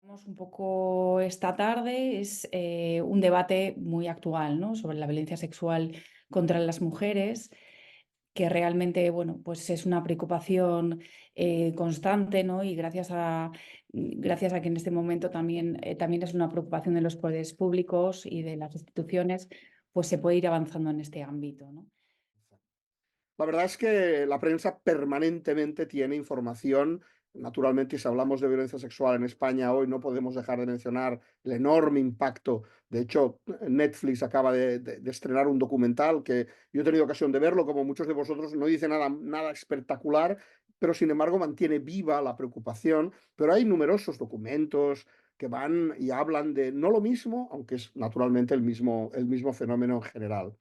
Un poco esta tarde es un debate muy actual, ¿no? Sobre la violencia sexual contra las mujeres, que realmente, bueno, pues es una preocupación constante, ¿no? Y gracias a que en este momento también es una preocupación de los poderes públicos y de las instituciones, pues se puede ir avanzando en este ámbito, ¿no? La verdad es que la prensa permanentemente tiene información. Naturalmente, si hablamos de violencia sexual en España hoy, no podemos dejar de mencionar el enorme impacto. De hecho, Netflix acaba de estrenar un documental que yo he tenido ocasión de verlo, como muchos de vosotros, no dice nada espectacular, pero sin embargo mantiene viva la preocupación. Pero hay numerosos documentos que van y hablan de no lo mismo, aunque es naturalmente el mismo fenómeno en general.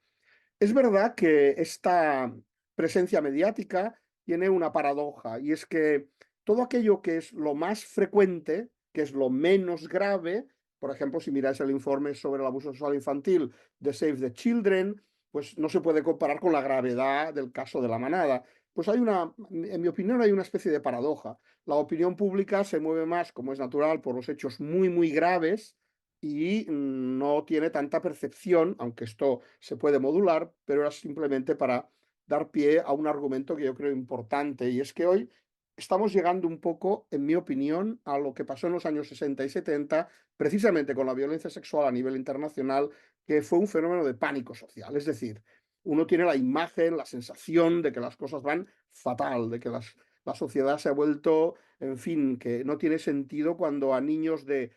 Es verdad que esta presencia mediática tiene una paradoja, y es que todo aquello que es lo más frecuente, que es lo menos grave, por ejemplo, si miráis el informe sobre el abuso sexual infantil de Save the Children, pues no se puede comparar con la gravedad del caso de la manada. Pues en mi opinión, hay una especie de paradoja. La opinión pública se mueve más, como es natural, por los hechos muy, muy graves, y no tiene tanta percepción, aunque esto se puede modular, pero era simplemente para dar pie a un argumento que yo creo importante, y es que hoy estamos llegando un poco, en mi opinión, a lo que pasó en los años 60 y 70, precisamente con la violencia sexual a nivel internacional, que fue un fenómeno de pánico social. Es decir, uno tiene la imagen, la sensación de que las cosas van fatal, de que la sociedad se ha vuelto, en fin, que no tiene sentido cuando a niños de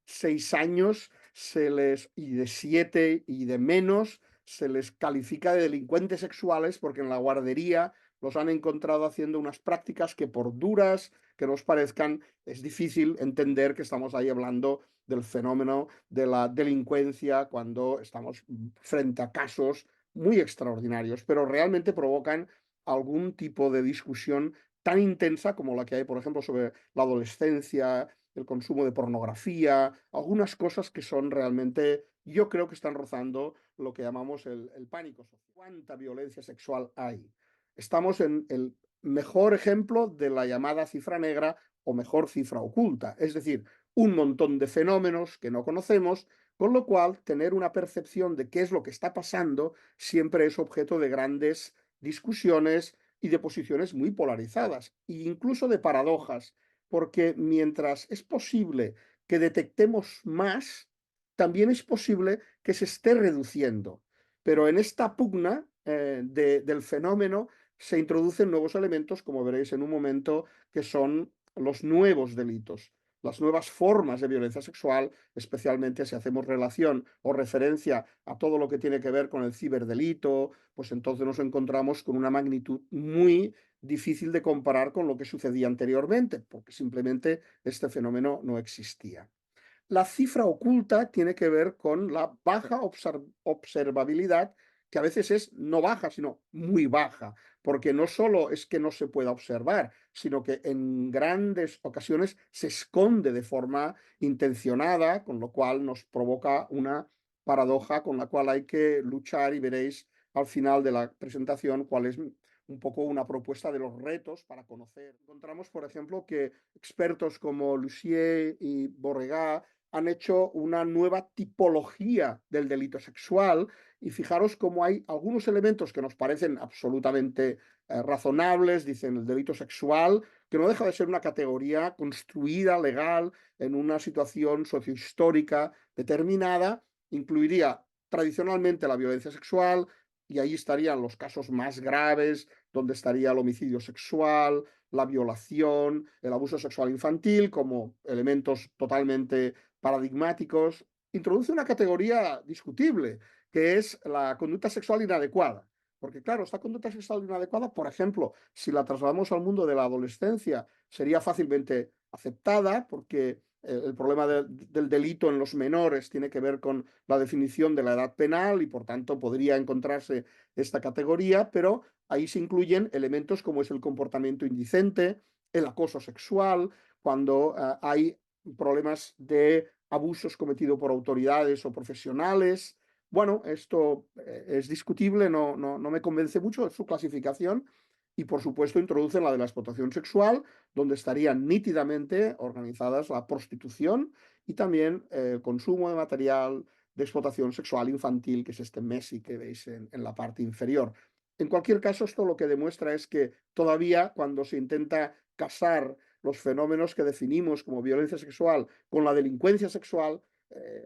6 años y de 7 y de menos se les califica de delincuentes sexuales porque en la guardería los han encontrado haciendo unas prácticas que, por duras que nos parezcan, es difícil entender que estamos ahí hablando del fenómeno de la delincuencia cuando estamos frente a casos muy extraordinarios, pero realmente provocan algún tipo de discusión tan intensa como la que hay, por ejemplo, sobre la adolescencia, el consumo de pornografía, algunas cosas que son realmente, yo creo que están rozando lo que llamamos el pánico social. ¿Cuánta violencia sexual hay? Estamos en el mejor ejemplo de la llamada cifra negra o mejor cifra oculta, es decir, un montón de fenómenos que no conocemos, con lo cual tener una percepción de qué es lo que está pasando siempre es objeto de grandes discusiones y de posiciones muy polarizadas, e incluso de paradojas, porque mientras es posible que detectemos más, también es posible que se esté reduciendo. Pero en esta pugna del fenómeno se introducen nuevos elementos, como veréis en un momento, que son los nuevos delitos, las nuevas formas de violencia sexual, especialmente si hacemos relación o referencia a todo lo que tiene que ver con el ciberdelito, pues entonces nos encontramos con una magnitud muy difícil de comparar con lo que sucedía anteriormente, porque simplemente este fenómeno no existía. La cifra oculta tiene que ver con la baja observabilidad, que a veces es no baja, sino muy baja, porque no solo es que no se pueda observar, sino que en grandes ocasiones se esconde de forma intencionada, con lo cual nos provoca una paradoja con la cual hay que luchar, y veréis al final de la presentación cuál es un poco una propuesta de los retos para conocer. Encontramos, por ejemplo, que expertos como Lussier y Borregat han hecho una nueva tipología del delito sexual, y fijaros cómo hay algunos elementos que nos parecen absolutamente razonables. Dicen el delito sexual, que no deja de ser una categoría construida legal en una situación sociohistórica determinada, incluiría tradicionalmente la violencia sexual, y ahí estarían los casos más graves, donde estaría el homicidio sexual, la violación, el abuso sexual infantil, como elementos totalmente paradigmáticos. Introduce una categoría discutible, que es la conducta sexual inadecuada. Porque claro, esta conducta sexual inadecuada, por ejemplo, si la trasladamos al mundo de la adolescencia, sería fácilmente aceptada, porque el problema del delito en los menores tiene que ver con la definición de la edad penal, y por tanto podría encontrarse esta categoría, pero ahí se incluyen elementos como es el comportamiento indecente, el acoso sexual, cuando hay problemas de abusos cometidos por autoridades o profesionales. Bueno, esto es discutible, no me convence mucho su clasificación, Y por supuesto introducen la de la explotación sexual, donde estarían nítidamente organizadas la prostitución y también consumo de material de explotación sexual infantil, que es este Messi que veis en la parte inferior. En cualquier caso, esto lo que demuestra es que todavía cuando se intenta casar los fenómenos que definimos como violencia sexual con la delincuencia sexual,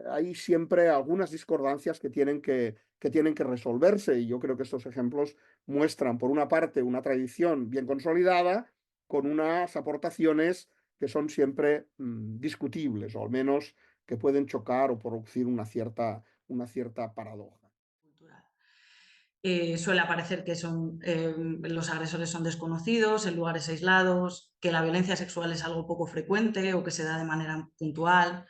hay siempre algunas discordancias que tienen que resolverse, y yo creo que estos ejemplos muestran, por una parte, una tradición bien consolidada, con unas aportaciones que son siempre discutibles, o al menos que pueden chocar o producir una cierta paradoja. Cultural. Suele aparecer que los agresores son desconocidos, en lugares aislados, que la violencia sexual es algo poco frecuente o que se da de manera puntual,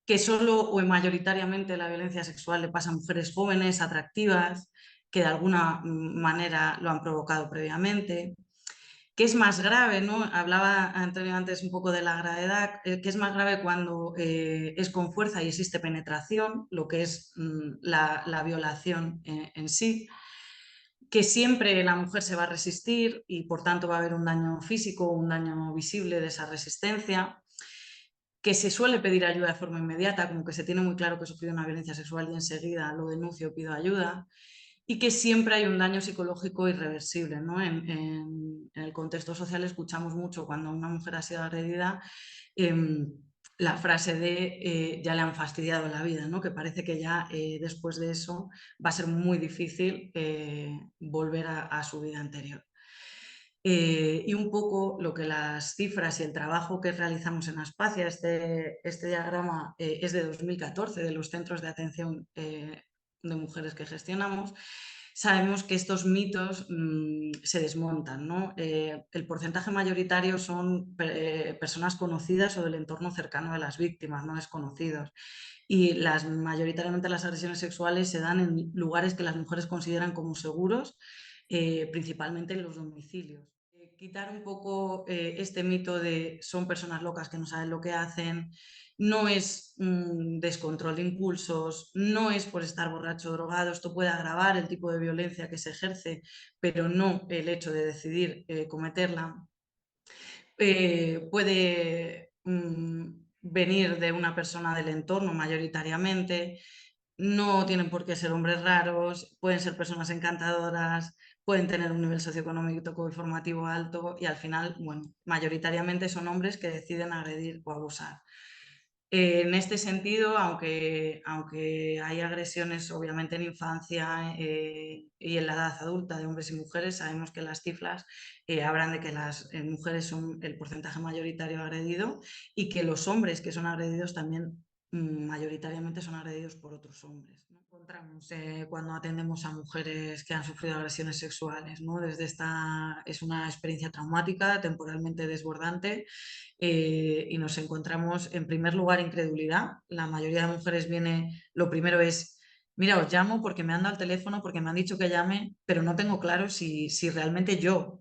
que solo o mayoritariamente la violencia sexual le pasa a mujeres jóvenes, atractivas, que de alguna manera lo han provocado previamente. ¿Qué es más grave? ¿No? Hablaba Antonio antes un poco de la gravedad, que es más grave cuando es con fuerza y existe penetración, lo que es la violación en sí, que siempre la mujer se va a resistir y por tanto va a haber un daño físico, un daño visible de esa resistencia, que se suele pedir ayuda de forma inmediata, como que se tiene muy claro que he sufrido una violencia sexual y enseguida lo denuncio, pido ayuda, y que siempre hay un daño psicológico irreversible, ¿no? En el contexto social escuchamos mucho cuando una mujer ha sido agredida la frase de ya le han fastidiado la vida, ¿no? Que parece que ya después de eso va a ser muy difícil volver a su vida anterior. Y un poco lo que las cifras y el trabajo que realizamos en Aspacia, este diagrama es de 2014, de los centros de atención de mujeres que gestionamos, sabemos que estos mitos se desmontan, ¿no? El porcentaje mayoritario son personas conocidas o del entorno cercano de las víctimas, no desconocidos. Y mayoritariamente las agresiones sexuales se dan en lugares que las mujeres consideran como seguros, principalmente en los domicilios. Quitar un poco este mito de son personas locas que no saben lo que hacen, no es un descontrol de impulsos, no es por estar borracho o drogado, esto puede agravar el tipo de violencia que se ejerce, pero no el hecho de decidir cometerla. Puede venir de una persona del entorno mayoritariamente, no tienen por qué ser hombres raros, pueden ser personas encantadoras, pueden tener un nivel socioeconómico y formativo alto y al final, bueno, mayoritariamente son hombres que deciden agredir o abusar. En este sentido, aunque hay agresiones obviamente en infancia y en la edad adulta de hombres y mujeres, sabemos que las cifras hablan de que las mujeres son el porcentaje mayoritario agredido y que los hombres que son agredidos también mayoritariamente son agredidos por otros hombres, ¿no? Encontramos cuando atendemos a mujeres que han sufrido agresiones sexuales, ¿no? Es una experiencia traumática, temporalmente desbordante, y nos encontramos en primer lugar incredulidad. La mayoría de mujeres viene, lo primero es, mira, os llamo porque me han dado el teléfono, porque me han dicho que llame, pero no tengo claro si realmente yo,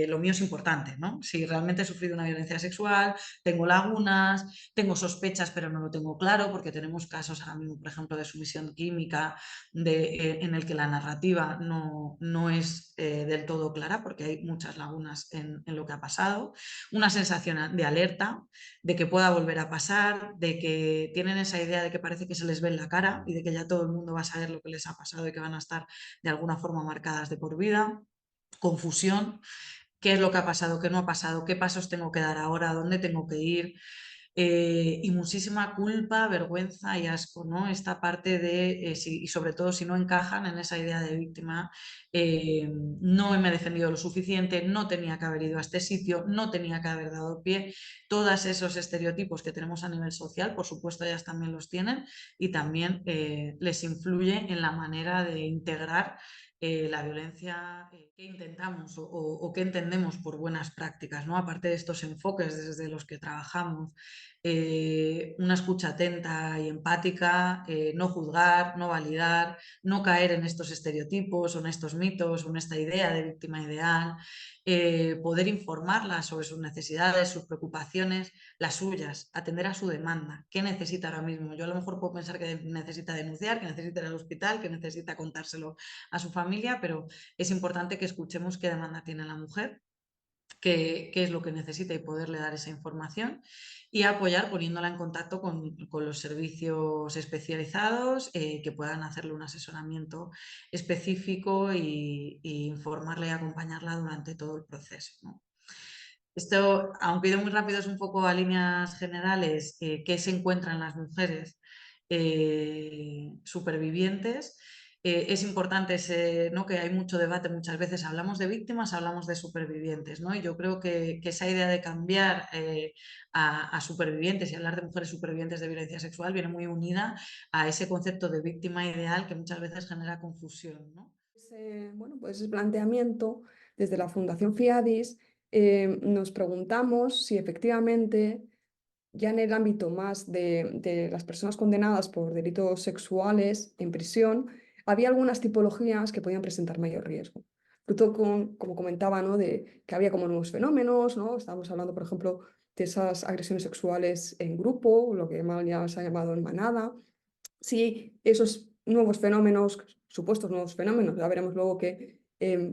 lo mío es importante, ¿no? Si realmente he sufrido una violencia sexual, tengo lagunas, tengo sospechas, pero no lo tengo claro, porque tenemos casos ahora mismo, por ejemplo, de sumisión química, en el que la narrativa no es del todo clara, porque hay muchas lagunas en lo que ha pasado. Una sensación de alerta, de que pueda volver a pasar, de que tienen esa idea de que parece que se les ve en la cara y de que ya todo el mundo va a saber lo que les ha pasado y que van a estar de alguna forma marcadas de por vida. Confusión, qué es lo que ha pasado, qué no ha pasado, qué pasos tengo que dar ahora, dónde tengo que ir. Y muchísima culpa, vergüenza y asco, ¿no? Esta parte de, y sobre todo si no encajan en esa idea de víctima, no me he defendido lo suficiente, no tenía que haber ido a este sitio, no tenía que haber dado pie. Todos esos estereotipos que tenemos a nivel social, por supuesto ellas también los tienen y también les influye en la manera de integrar la violencia que intentamos o que entendemos por buenas prácticas, ¿no? Aparte de estos enfoques desde los que trabajamos, una escucha atenta y empática, no juzgar, no validar, no caer en estos estereotipos o en estos mitos o en esta idea de víctima ideal, poder informarla sobre sus necesidades, sus preocupaciones, las suyas, atender a su demanda. ¿Qué necesita ahora mismo? Yo a lo mejor puedo pensar que necesita denunciar, que necesita ir al hospital, que necesita contárselo a su familia, pero es importante que escuchemos qué demanda tiene la mujer, qué es lo que necesita y poderle dar esa información y apoyar poniéndola en contacto con los servicios especializados que puedan hacerle un asesoramiento específico y informarla y acompañarla durante todo el proceso, ¿no? Esto, aunque ido muy rápido, es un poco a líneas generales qué se encuentran las mujeres supervivientes. Es importante ¿no? que hay mucho debate, muchas veces hablamos de víctimas, hablamos de supervivientes, ¿no? Y yo creo que esa idea de cambiar a supervivientes y hablar de mujeres supervivientes de violencia sexual viene muy unida a ese concepto de víctima ideal que muchas veces genera confusión, ¿no? Bueno, pues ese planteamiento desde la Fundación FIADIS nos preguntamos si efectivamente ya en el ámbito más de las personas condenadas por delitos sexuales en prisión, había algunas tipologías que podían presentar mayor riesgo. Fruto como comentaba, ¿no? De que había como nuevos fenómenos, ¿no? Estábamos hablando, por ejemplo, de esas agresiones sexuales en grupo, lo que mal ya se ha llamado en manada. Si esos nuevos fenómenos, supuestos nuevos fenómenos, ya veremos luego que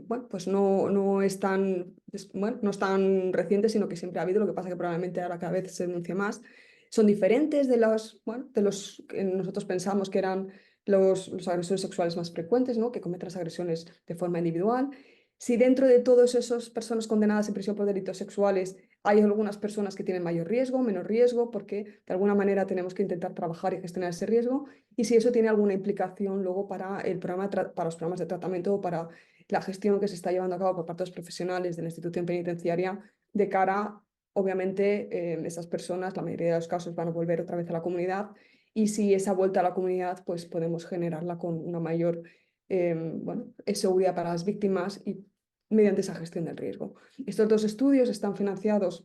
bueno, pues no es tan, bueno, no es tan reciente, sino que siempre ha habido, lo que pasa que probablemente ahora cada vez se denuncia más, son diferentes de bueno, de los que nosotros pensamos que eran los agresores sexuales más frecuentes, ¿no? Que cometen las agresiones de forma individual. Si dentro de todas esas personas condenadas en prisión por delitos sexuales hay algunas personas que tienen mayor riesgo, menor riesgo, porque de alguna manera tenemos que intentar trabajar y gestionar ese riesgo, y si eso tiene alguna implicación luego para, para los programas de tratamiento o para la gestión que se está llevando a cabo por parte de los profesionales de la institución penitenciaria de cara, obviamente, esas personas, la mayoría de los casos, van a volver otra vez a la comunidad, y si esa vuelta a la comunidad, pues podemos generarla con una mayor bueno, seguridad para las víctimas y mediante esa gestión del riesgo. Estos dos estudios están financiados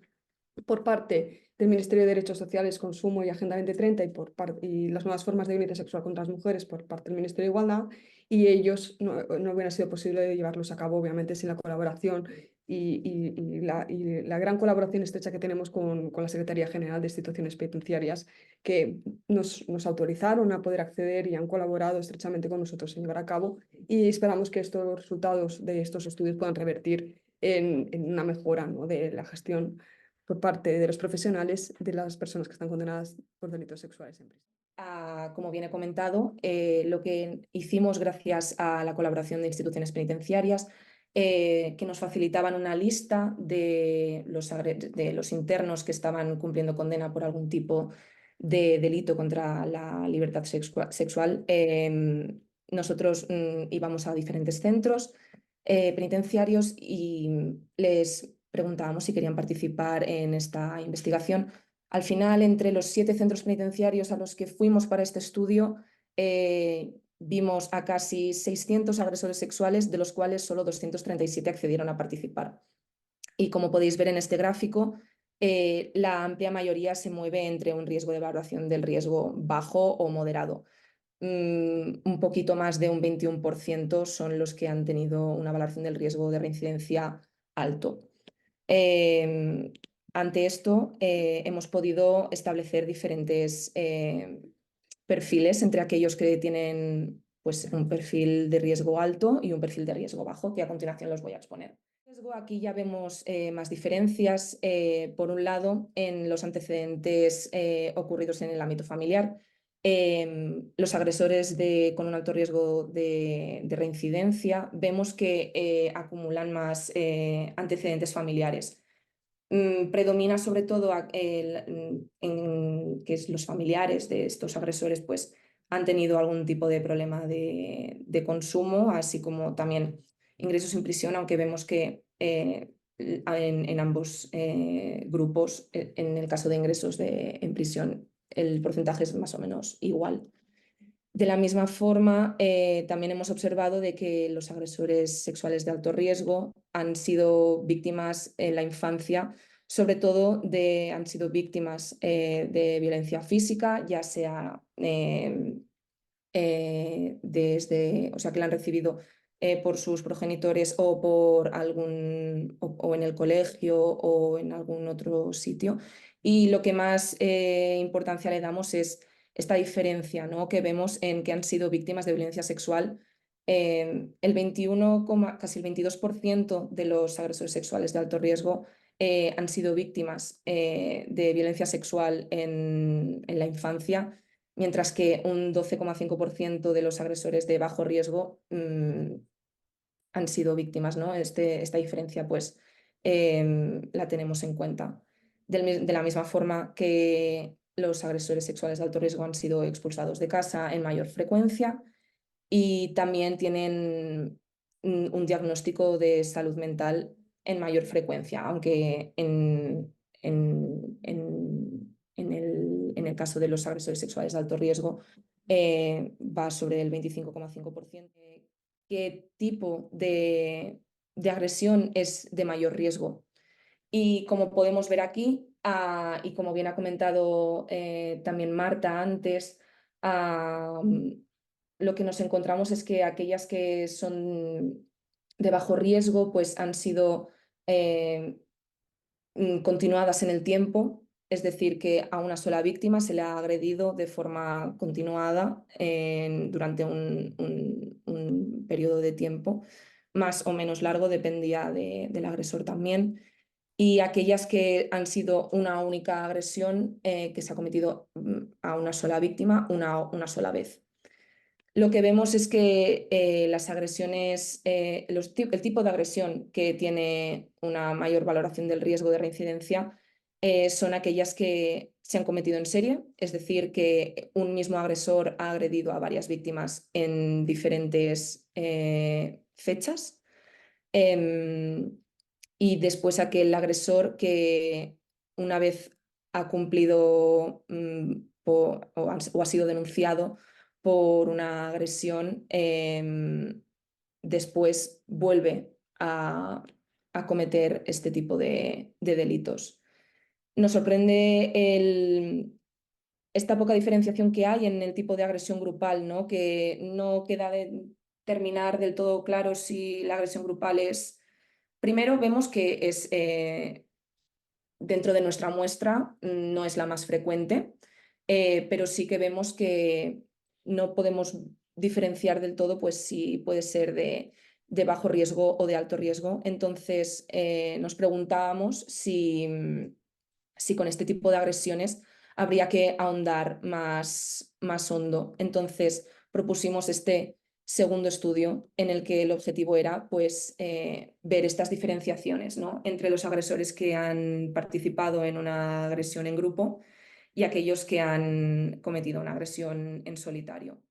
por parte del Ministerio de Derechos Sociales, Consumo y Agenda 2030 y las nuevas formas de violencia sexual contra las mujeres por parte del Ministerio de Igualdad, y ellos no hubiera sido posible llevarlos a cabo, obviamente, sin la colaboración y la gran colaboración estrecha que tenemos con la Secretaría General de Instituciones Penitenciarias, que nos autorizaron a poder acceder y han colaborado estrechamente con nosotros en llevar a cabo, y esperamos que estos resultados de estos estudios puedan revertir en una mejora, ¿no? de la gestión por parte de los profesionales de las personas que están condenadas por delitos sexuales en prisión. Como bien he comentado, lo que hicimos gracias a la colaboración de instituciones penitenciarias, que nos facilitaban una lista de los internos que estaban cumpliendo condena por algún tipo de delito contra la libertad sexual. Nosotros íbamos a diferentes centros penitenciarios y les preguntábamos si querían participar en esta investigación. Al final, entre los 7 centros penitenciarios a los que fuimos para este estudio, vimos a casi 600 agresores sexuales, de los cuales solo 237 accedieron a participar. Y como podéis ver en este gráfico, la amplia mayoría se mueve entre un riesgo de evaluación del riesgo bajo o moderado. Un poquito más de un 21% son los que han tenido una valoración del riesgo de reincidencia alto. Ante esto, hemos podido establecer diferentes perfiles entre aquellos que tienen pues, un perfil de riesgo alto y un perfil de riesgo bajo, que a continuación los voy a exponer. Aquí ya vemos más diferencias, por un lado, en los antecedentes ocurridos en el ámbito familiar. Los agresores con un alto riesgo de reincidencia, vemos que acumulan más antecedentes familiares. Predomina sobre todo en que los familiares de estos agresores pues, han tenido algún tipo de problema de consumo, así como también ingresos en prisión, aunque vemos que en ambos grupos, en el caso de ingresos en prisión, el porcentaje es más o menos igual. De la misma forma, también hemos observado de que los agresores sexuales de alto riesgo han sido víctimas en la infancia sobre todo han sido víctimas de violencia física, ya sea o sea, que la han recibido por sus progenitores o por o en el colegio o en algún otro sitio. Y lo que más importancia le damos es esta diferencia, ¿no?, que vemos en que han sido víctimas de violencia sexual. El 21, casi el 22% de los agresores sexuales de alto riesgo han sido víctimas de violencia sexual en la infancia, mientras que un 12,5% de los agresores de bajo riesgo han sido víctimas, ¿no? Esta diferencia, pues, la tenemos en cuenta. De la misma forma que los agresores sexuales de alto riesgo han sido expulsados de casa en mayor frecuencia y también tienen un diagnóstico de salud mental en mayor frecuencia, aunque en el caso de los agresores sexuales de alto riesgo va sobre el 25,5%. ¿Qué tipo de agresión es de mayor riesgo? Y como podemos ver aquí, y como bien ha comentado también Marta antes, lo que nos encontramos es que aquellas que son de bajo riesgo pues han sido continuadas en el tiempo, es decir, que a una sola víctima se le ha agredido de forma continuada durante un periodo de tiempo más o menos largo, dependía del agresor también. Y aquellas que han sido una única agresión que se ha cometido a una sola víctima una sola vez. Lo que vemos es que las agresiones, el tipo de agresión que tiene una mayor valoración del riesgo de reincidencia son aquellas que se han cometido en serie, es decir, que un mismo agresor ha agredido a varias víctimas en diferentes fechas. Y después aquel agresor que una vez ha cumplido o ha sido denunciado por una agresión, después vuelve a cometer este tipo de delitos. Nos sorprende esta poca diferenciación que hay en el tipo de agresión grupal, ¿no?, que no queda de terminar del todo claro si la agresión grupal es... Primero vemos que es dentro de nuestra muestra no es la más frecuente, pero sí que vemos que no podemos diferenciar del todo pues si puede ser de bajo riesgo o de alto riesgo. Entonces nos preguntábamos si con este tipo de agresiones habría que ahondar más hondo. Entonces propusimos este segundo estudio en el que el objetivo era pues, ver estas diferenciaciones, ¿no?, entre los agresores que han participado en una agresión en grupo y aquellos que han cometido una agresión en solitario.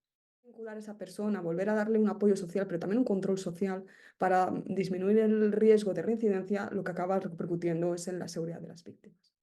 Vincular a esa persona, volver a darle un apoyo social, pero también un control social para disminuir el riesgo de reincidencia, lo que acaba repercutiendo es en la seguridad de las víctimas.